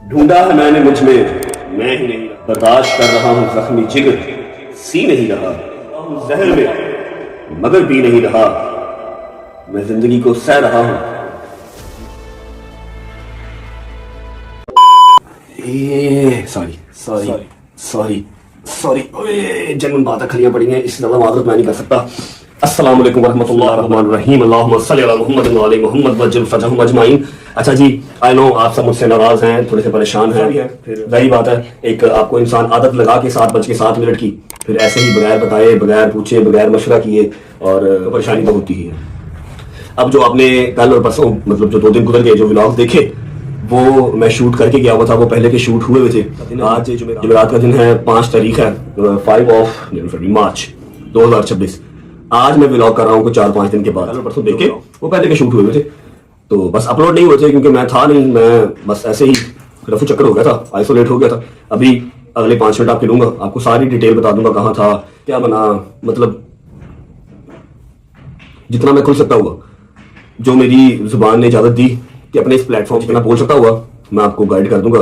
ढूंढा है मैंने मुझ में, मैं ही नहीं बर्दाश्त कर रहा हूं जख्मी जिगर, सी नहीं रहा जहर में मगर पी नहीं रहा, मैं जिंदगी को सह रहा हूं। Sorry sorry sorry sorry general बातें खलियां पड़ी हैं, इससे ज्यादा माजरत मैं नहीं कर सकता। अस्सलाम वालेकुम वरहमतुल्लाहि रहमान रहीम, अल्लाहुम्मा सल्ली अला मुहम्मद व आले मुहम्मद वजल फजहम अजमाइन। अच्छा जी, आई नो आप सब मुझसे नाराज हैं, थोड़े से परेशान हैं, वही बात है। एक आपको इंसान आदत लगा के 7:07 की, फिर ऐसे ही बगैर बताए, बगैर पूछे, बगैर मशवरा किए, और परेशानी तो होती ही है। अब जो आपने कल और परसों मतलब जो 2 दिन गुजर गए जो व्लॉग देखे, वो मैं शूट करके गया हुआ था, वो पहले के शूट हुए हुए थे। आज जुमेरात का दिन है, 5 तारीख है, 5 मार्च 2026। आज मैं व्लॉग कर रहा हूँ कुछ 4-5 दिन के बाद। परसों देखे वो पहले के शूट हुए हुए थे, तो बस अपलोड नहीं हुए थे क्योंकि मैं था नहीं, मैं बस ऐसे ही रफू चक्कर हो गया था, आइसोलेट हो गया था। अभी अगले 5 मिनट आपके लूंगा, आपको सारी डिटेल बता दूंगा, कहाँ था, क्या बना, मतलब जितना मैं खुल सकता हुआ, जो मेरी जुबान ने इजाजत दी कि अपने इस प्लेटफॉर्म जितना बोल सकता हुआ मैं आपको गाइड कर दूंगा।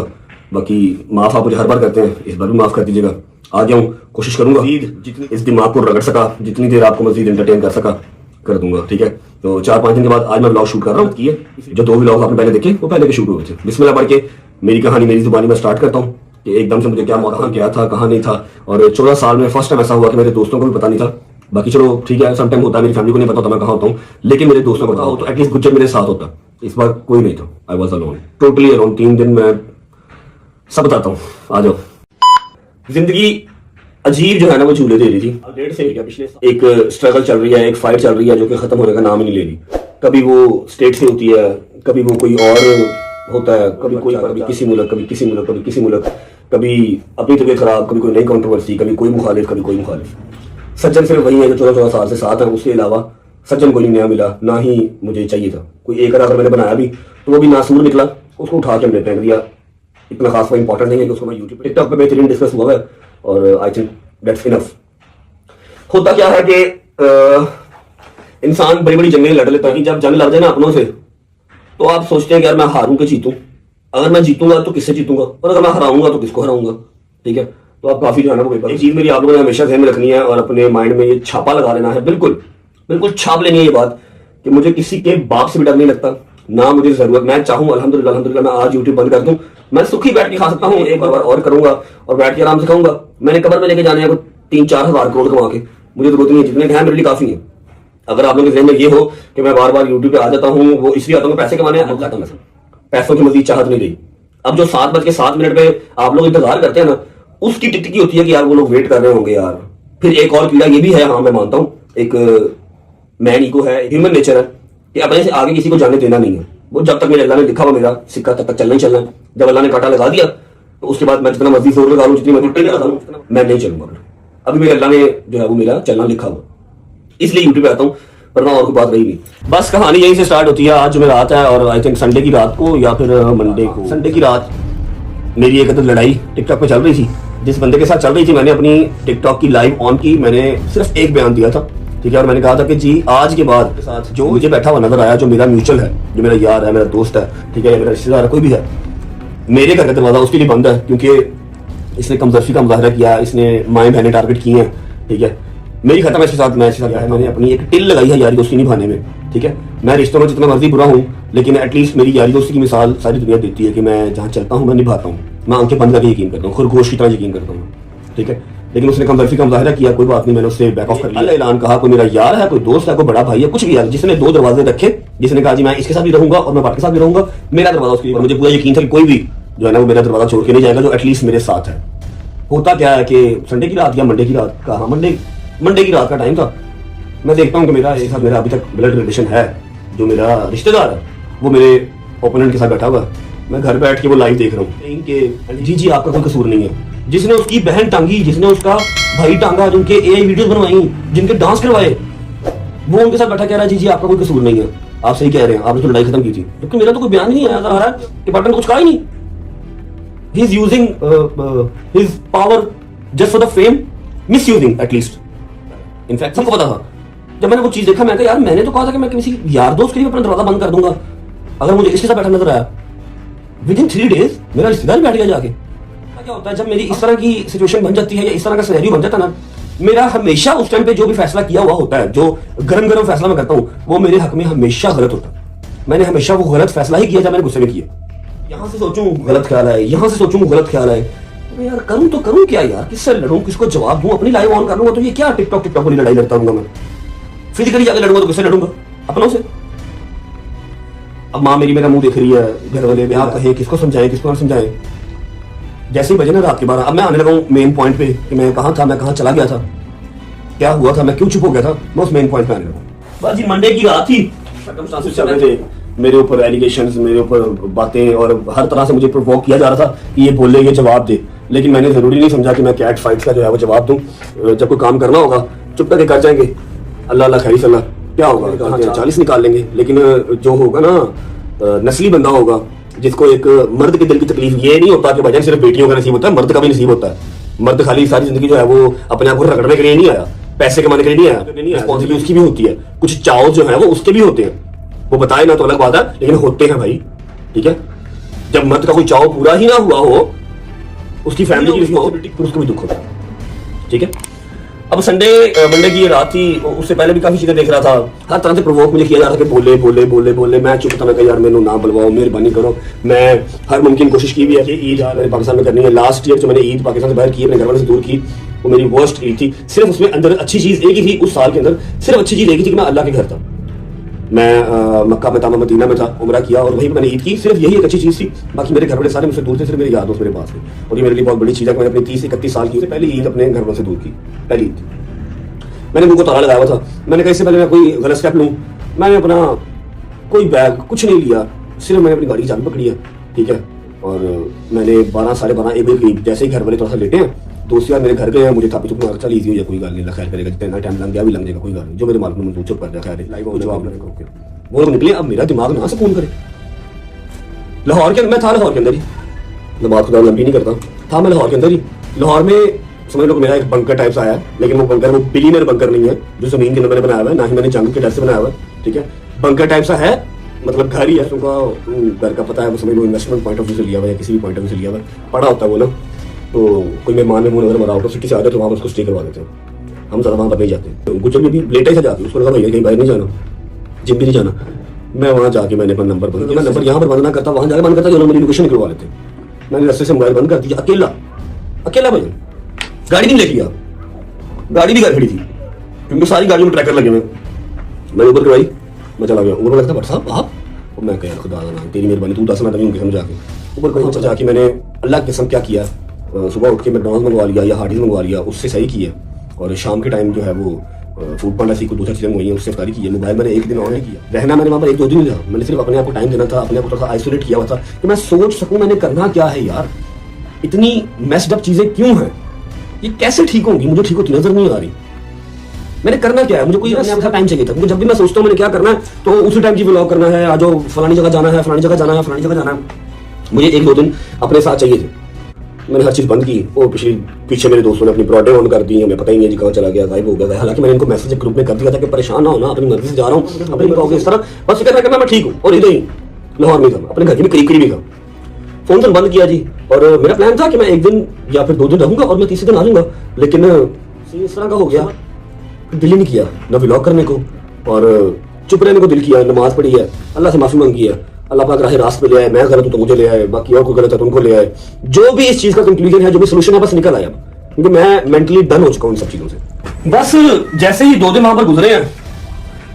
बाकी माफ आप मुझे हर बार करते हैं, इस बार भी माफ कर दीजिएगा। आ गया हूँ, कोशिश करूंगा जितनी इस दिमाग को रगड़ सका, जितनी देर आपको मजीद एंटरटेन कर सका कर दूंगा, ठीक है। तो 4-5 दिन के बाद आज मैं व्लॉग शूट कर रहा हूँ। जो 2 व्लॉग आपने पहले देखे वो पहले के शूट हुए थे। बिस्मिल्लाह पढ़ के मेरी कहानी मेरी जुबानी में स्टार्ट करता हूँ कि एकदम से मुझे क्या मौका क्या था, कहाँ नहीं था। और 14 साल में फर्स्ट टाइम ऐसा हुआ कि मेरे दोस्तों को भी पता नहीं था। बाकी चलो ठीक है, समटाइम होता है, मेरी फैमिली को नहीं पता होता मैं कहाँ होता हूँ, लेकिन मेरे दोस्तों को पता हो, तो एटलीस्ट गुज्जर मेरे साथ होता। इस बार कोई नहीं था, I was alone, totally alone. 3 दिन मैं सब बताता हूँ, आ जाओ। जिंदगी अजीब जो है ना वो झूले दे रही थी। 1.5 से पिछले एक स्ट्रगल चल रही है, एक फाइट चल रही है जो कि खत्म होने का नाम ही नहीं ले रही। कभी वो स्टेट से होती है, कभी वो कोई और होता है, कभी कोई, कभी किसी मुल्क, कभी किसी मुल्क, कभी किसी मुल्क, कभी अपनी तबीयत खराब, कभी कोई नई कंट्रोवर्सी, कभी कोई मुखालिफ, कभी कोई मुखालिफ। सज्जन सिर्फ वही है जो 14-14 साल से साथ है, उसके अलावा सज्जन कोई नया मिला, ना ही मुझे चाहिए था। कोई एक अगर मैंने बनाया भी तो वो भी नासूर निकला, उसको उठा के हमने फेंक दिया। इतना खास वो इंपॉर्टेंट नहीं है कि उसको मैं यूट्यूब टिकटॉक पे बेहतरीन डिस्कस हुआ है, और आई थिंक दैट्स इनफ। होता क्या है कि इंसान बड़ी बड़ी जंगें लड़ लेता है कि जब जंग लड़ जाए ना अपनों से, तो आप सोचते हैं कि यार मैं हारूं कि जीतूं, अगर मैं जीतूंगा तो किससे जीतूंगा, और अगर मैं हराऊंगा तो किसको हराऊंगा, ठीक है। तो आप काफी जो है ना वो एक चीज मेरी आप लोगों ने हमेशा ध्यान में रखनी है और अपने माइंड में ये छापा लगा लेना है, बिल्कुल बिल्कुल छाप लेनी है ये बात कि मुझे किसी के बाप से भी डर नहीं लगता, ना मुझे जरूरत। मैं चाहूँ अल्हम्दुलिल्लाह अल्हम्दुलिल्लाह मैं आज यूट्यूब बंद कर दूं, मैं सुखी बैठ के खा सकता हूँ, एक बार और करूंगा और बैठ के आराम से खाऊंगा। मैंने कबर में लेके जाने हैं 3-4 हज़ार करोड़ कमा के, मुझे जरूरत नहीं है, जितने हैं मेरे लिए काफी है। अगर आप लोगों के ज़हन में ये हो कि मैं बार बार यूट्यूब पे आ जाता हूँ, वो इसलिए आता हूँ पैसे कमाने, पैसों की मजीद चाहत नहीं रही। अब जो 7:07 पे आप लोग इंतजार करते हैं ना, उसकी टिकटिकी होती है कि यार वो लोग वेट कर रहे होंगे यार। फिर एक और कीड़ा ये भी है, हाँ मैं मानता हूँ, एक मैन ईगो है, ह्यूमन नेचर है कि अपने से आगे किसी को जाने देना नहीं है। वो जब तक मेरे अल्लाह ने लिखा हुआ मेरा सिक्का तब तक चलना ही चलना है। जब अल्लाह ने कांटा लगा दिया तो उसके बाद मैं जितना मर्जी जोर लगा लूं, जितनी मर्जी ट्रेन लगा लूं, मैं नहीं चलूंगा। अभी मेरे अल्लाह ने जो है वो मेरा चलना लिखा हुआ, इसलिए यूट्यूब पे आता हूँ, वरना और कोई बात रही नहीं। बस कहानी यहीं से स्टार्ट होती है। आज जो मेरा रात है, और आई थिंक संडे की रात को या फिर मंडे को, संडे की रात मेरी एक लड़ाई टिकटॉक पे चल रही थी। जिस बंदे के साथ चल रही थी, मैंने अपनी टिकटॉक की लाइव ऑन की, मैंने सिर्फ एक बयान दिया था, ठीक है। और मैंने कहा था कि जी आज के बाद के साथ जो मुझे बैठा हुआ नजर आया, जो मेरा म्यूचुअल है, जो मेरा यार है, मेरा दोस्त है, ठीक है, मेरा रिश्तेदार है, कोई भी है, मेरे घर का दरवाजा उसके लिए बंद है, क्योंकि इसने कमजोरी का मुजाहरा किया, इसने माएँ बहनें टारगेट की हैं, ठीक है। मेरी खत्म है इसके साथ, मैच है, मैंने अपनी एक टिल लगाई है यारी दोस्ती निभाने में, ठीक है। मैं रिश्तों में जितना मर्जी बुरा हूँ, लेकिन एटलीस्ट मेरी यारी दोस्ती की मिसाल सारी दुनिया देती है कि मैं जहाँ चलता हूँ मैं निभाता हूँ, मैं आंखें बंद करके यकीन करता हूँ, खरगोश की तरह यकीन करता हूँ, ठीक है। लेकिन उसने कमजोरी का मुजाहरा किया, कोई बात नहीं, मैंने उससे बैक ऑफ कर लिया। ऐलान कहा कोई मेरा यार है, कोई दोस्त है, कोई बड़ा भाई है, कुछ भी है, जिसने 2 दरवाजे रखे, जिसने कहा जी मैं इसके साथ भी रहूंगा और मैं बात के साथ भी रहूंगा, मेरा दरवाजा उसके लिए, मुझे पूरा यकीन था कि कोई भी जो है ना वो मेरा दरवाजा छोड़ के नहीं जाएगा, जो एटलीस्ट मेरे साथ है। होता क्या है कि संडे की रात या मंडे की रात का, हाँ मंडे की रात का टाइम था। मैं देखता हूँ कि मेरा एक साथ मेरा अभी तक ब्लड रिलेशन है, जो मेरा रिश्तेदार है वो मेरे ओपोनेंट के साथ बैठा हुआ है। मैं घर बैठ के वो लाइव देख रहा हूँ कि जी आपका कोई कसूर नहीं है। जिसने उसकी बहन टांगी, जिसने उसका भाई टांगा, जिनके एआई वीडियोस बनवाई, जिनके डांस करवाए, वो उनके साथ बैठा कह रहा है जी आपका कोई कसूर नहीं है, आप सही कह रहे हैं, आपने तो लड़ाई खत्म की थी। क्योंकि मेरा तो कोई बयान ही नहीं आया आ रहा है कि पार्टनर कुछ कहा ही नहीं। He is using his power just for the fame, misusing at least. In fact सबको पता था। जब मैंने वो चीज देखा, मैं कहा यार मैंने तो कहा था कि मैं किसी यार दोस्त के लिए अपना दरवाजा बंद कर दूंगा अगर मुझे इसके साथ बैठा नजर आया। विद इन 3 days मेरा रिश्तेदार बैठ गया जाके। क्या होता है जब मेरी इस तरह की सिचुएशन बन जाती है या इस तरह का सिनेरियो बन जाता है ना, मेरा हमेशा उस टाइम पे जो भी फैसला किया हुआ होता है, जो गरम गरम फैसला मैं करता हूँ, वो मेरे हक में हमेशा गलत होता है। मैंने हमेशा वो गलत फैसला ही किया जब मैंने गुस्से में किया। यहाँ से सोचूं गलत ख्याल आए, यहाँ से सोचूं गलत ख्याल आए, अरे यार करूं तो करूं क्या यार, किससे लड़ूं, किसको जवाब दूं, अपनी लाइव ऑन कर लूंगा तो ये क्या टिकटॉक वाली लड़ाई लड़ता रहूंगा मैं। फिजिकली जाके लड़ूंगा तो किससे लड़ूंगा, अपनों से। अब माँ मेरी मेरा मुंह देख रही है, घर वाले ब्याह कहे, किसको समझाएं किसको ना समझाएं। जैसे ही बजे ना रात के 12, अब मैं आने लगा हूँ मेन पॉइंट पे कि मैं कहाँ था, मैं कहाँ चला गया था, क्या हुआ था, मैं क्यों चुप हो गया था, मैं उस मेन पॉइंट पे आने लगा। बस जी मंडे की रात थी, सर्कमस्टांसेस चल रहे थे, मेरे ऊपर एलिगेशंस, मेरे ऊपर बातें, और हर तरह से मुझे प्रोवोक किया जा रहा था कि ये बोले, ये जवाब दे। लेकिन मैंने जरूरी नहीं समझा कि मैं कैट फाइट्स का जो है वो जवाब दूं। जब कोई काम करना होगा चुप करके कर जाएंगे, अल्लाह अल्लाह खैर सल्ला, क्या होगा 40 निकाल लेंगे। लेकिन जो होगा ना नस्ली बंदा होगा, जिसको एक मर्द के दिल की तकलीफ, ये नहीं होता कि भाईजान सिर्फ बेटियों का नसीब होता है, मर्द का भी नसीब होता है। मर्द खाली सारी जिंदगी जो है वो अपने आप को रगड़ने के लिए नहीं आया, पैसे कमाने के लिए नहीं आया, रिस्पॉन्सिबिलिटी उसकी भी होती है, कुछ चाव जो है वो उसके भी होते हैं। वो बताए ना तो अलग बात है, लेकिन होते हैं भाई, ठीक है। जब मर्द का कोई चाव पूरा ही ना हुआ हो, उसकी फैमिली की रिस्पॉन्सिबिलिटी, फिर उसको भी दुख होता है, ठीक है। अब मंडे की रात थी, उससे पहले भी काफी चीजें देख रहा था, हर तरह से प्रोवोक मुझे किया जा रहा था कि बोले बोले बोले बोले। मैं चुप था, मैं कहा यार मैंने ना बुलवाओ, मेहरबानी करो। मैं हर मुमकिन कोशिश की भी है कि ईद मैंने पाकिस्तान में करनी है। लास्ट ईयर जो मैंने ईद पाकिस्तान से बाहर की, अपने घर वालों से दूर की, वो मेरी वर्स्ट ईद थी। सिर्फ उसमें अंदर अच्छी चीज एक ही थी, उस साल के अंदर सिर्फ अच्छी चीज एक ही थी कि मैं अल्लाह के घर था। मैं मक्का में था, मदीना में था, उम्रा किया और वहीं मैंने ईद की। सिर्फ यही एक अच्छी चीज थी, बाकी मेरे घर वाले सारे मुझसे दूर थे, सिर्फ मेरे यार दोस्त मेरे पास थे। और ये मेरे लिए बहुत बड़ी चीज है कि मैंने अपनी 30-31 साल की पहली ईद अपने घर वालों से दूर की, पहली ईद। मैंने मुझको ताला लगाया हुआ था, मैंने कहा इससे पहले मैं कोई गलत स्टेप लूँ, मैंने अपना कोई बैग कुछ नहीं लिया, सिर्फ मैंने अपनी गाड़ी की चाबी पकड़ी है, ठीक है। और मैंने 12, 12:30, 1 बजे करीब जैसे ही घर वाले थोड़ा सा लेटे हैं, दोस्त यार मेरे घर गए हैं, मुझे था चुप मार, चल इजी हो जाए, कोई गल नहीं, खैर करेगा, जितना टाइम लग गया भी लग जाएगा, कोई गल नहीं, जो मेरे मालिक ने मुझे चुप कर दिया, खैर लाइव जवाब मैंने ओके। वो निकले, अब मेरा दिमाग ना सुकून करे। लाहौर के अंदर मैं था, लाहौर के अंदर ही, मैं बात खुदा लंबी नहीं करता था, मैं लाहौर के अंदर ही। लाहौर में समझ लो मेरा एक बंकर टाइप आया है, लेकिन वो बंकर वो बिलियनर बंकर नहीं है जो जमीन के अंदर मैंने बनाया हुआ है, ना ही मैंने जंग के डर से बनाया हुआ है, ठीक है। बंकर टाइप सा है, मतलब घर ही है, उनका घर का पता है, वो समझ लो इन्वेस्टमेंट पॉइंट ऑफ व्यू से लिया हुआ है, किसी भी पॉइंट ऑफ व्यू से लिया हुआ है, पड़ा होता है वो ना। तो कोई मेहमान में अगर हमारा आउट ऑफ सिटी से आ जाए तो वहाँ उसको स्टे करवा देते हैं, हम ज़्यादा वहाँ पर नहीं जाते। गुजर में भी लेट ही जाती है, उसको लगा भैया कहीं बाहर नहीं जाना, जिम भी नहीं जाना। मैं वहाँ जाके मैंने अपना नंबर बंद किया, नंबर यहाँ पर बंद ना करता, वहाँ जाकर बंद करता, जो मेरी लोकेशन करवा लेते। मैंने रस्ते से मोबाइल बंद कर दिया, अकेला भाई, गाड़ी नहीं लेके गया, गाड़ी भी घर खड़ी थी क्योंकि सारी गाड़ियों में ट्रैकर लगे हुए। मैंने ऊबर करवाई, मैं चला गया। ऊबर में लगता भट्ट साहब आप, और मैं कहा खुदा ना तेरी मेहरबानी, तू दसना तभी उनके समझ आके ऊबर कहीं जाके मैंने अल्लाह की कसम क्या किया, सुबह उठ के मैकडॉनल्ड्स मंगवा लिया या हार्डीज मंगवा लिया, उससे सही किया। और शाम के टाइम जो है वो फूड पांडा सी को 2-4 चीजें मंगवाई, उससे इफ्तारी की है। मोबाइल मैंने 1 दिन ऑन नहीं किया, रहना मैंने वहाँ पर 1-2 दिन रहा, मैंने सिर्फ अपने आप को टाइम देना था, अपने आप को थोड़ा आइसोलेट किया हुआ था कि मैं सोच सकूं मैंने करना क्या है यार, इतनी मेस्ड अप चीजें क्यों हैं, ये कैसे ठीक होंगी, मुझे ठीक होती नजर नहीं आ रही, मैंने करना क्या है, मुझे कोई अपने टाइम चाहिए था। मुझे जब भी मैं सोचता हूँ मैंने क्या करना है तो उसी टाइम की व्लॉग करना है, आज फलानी जगह जाना है, फलानी जगह जाना है, फलानी जगह जाना है, मुझे 1-2 दिन अपने साथ चाहिए थे। मैंने हर चीज बंद की। वो पीछे मेरे दोस्तों ने अपनी ब्रॉडे ऑन कर दी, हमें पता ही नहीं है जी कहाँ चला गया, गायब हो गया। हालांकि मैंने इनको मैसेज ग्रुप में कर दिया था कि परेशान ना हो ना, अपनी मर्जी से जा रहा हूँ, अपनी कहोगे इस तरह, बस फिक्र करना मैं ठीक हूँ। और इधर ही लाहौर में था, अपने घर के भी करीब ही था। फोन बंद किया जी, और मेरा प्लान था कि मैं 1 दिन या फिर 2 दिन रहूंगा और मैं तीसरे दिन आ जाऊंगा, लेकिन इस तरह का हो गया, दिल ही नहीं किया ना व्लॉग करने को, और चुप रहने को दिल किया। नमाज पढ़ी है, अल्लाह से माफी मांगी है, अल्लाह पाक राह रास्त पे ले आए, मैं गलत हूं तो मुझे ले आए, बाकी और कोई गलत है तो उनको ले आए। जो भी इस चीज का कंक्लूजन है, जो भी सोल्यूशन है, बस निकल आया, क्योंकि मैं मेंटली डन हो चुका हूं इन सब चीजों से। बस जैसे ही 2 दिन वहां पर गुजरे हैं,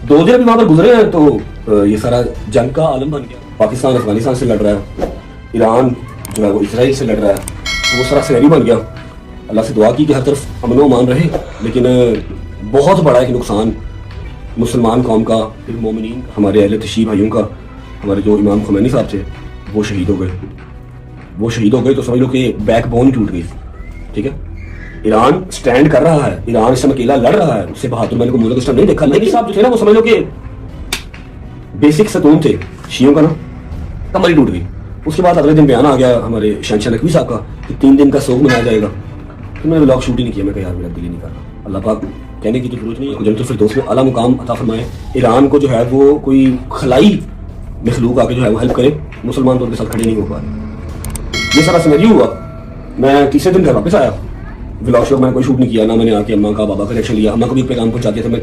2 दिन अभी वहां पर गुजरे हैं, तो ये सारा जंग का आलम बन गया। पाकिस्तान अफगानिस्तान से लड़ रहा है, ईरान जो है वो इसराइल से लड़ रहा है, तो वो सारा सिनेरियो बन गया। अल्लाह से दुआ की कि हर तरफ अमन व अमान रहे, लेकिन बहुत बड़ा एक नुकसान मुसलमान कौम का, मोमिनीन का, हमारे अहले तशरीफ भाइयों का, हमारे जो इमाम खुमैनी साहब थे वो शहीद हो गए। वो शहीद हो गए तो समझ लो कि बैकबोन टूट गई, ठीक है। ईरान स्टैंड कर रहा है, ईरान इस समय अकेला लड़ रहा है, उससे बहादुर मैंने को मुल्क इस टाइम नहीं देखा, लेकिन साहब जो थे ना वो समझ लो कि बेसिक सतून थे शियों का ना, कमर ही टूट गई। उसके बाद अगले दिन बयान आ गया हमारे शहंशाह नकवी साहब का कि 3 दिन का सोग मनाया जाएगा। फिर मैंने व्लॉग शूट ही नहीं किया, मैं कहा यार मेरा दिल ही नहीं कर रहा। अल्लाह पाक कहने की तो जरूरत नहीं है, जन्नतुल फिरदौस में आला मुकाम अता फरमाए। ईरान को जो है वो कोई खलाई मखलूक आके जो है वो हेल्प करे, मुसलमान तो उनके साथ खड़े नहीं हो पा रहे। ये सारा सिनेरियो हुआ। मैं तीसरे दिन घर वापस आया, व्लॉग शॉग मैंने कोई शूट नहीं किया, ना मैंने आके अम्मा का बाबा का रिएक्शन लिया। अम्मा को भी पे काम पहुंचा दिया था मैं।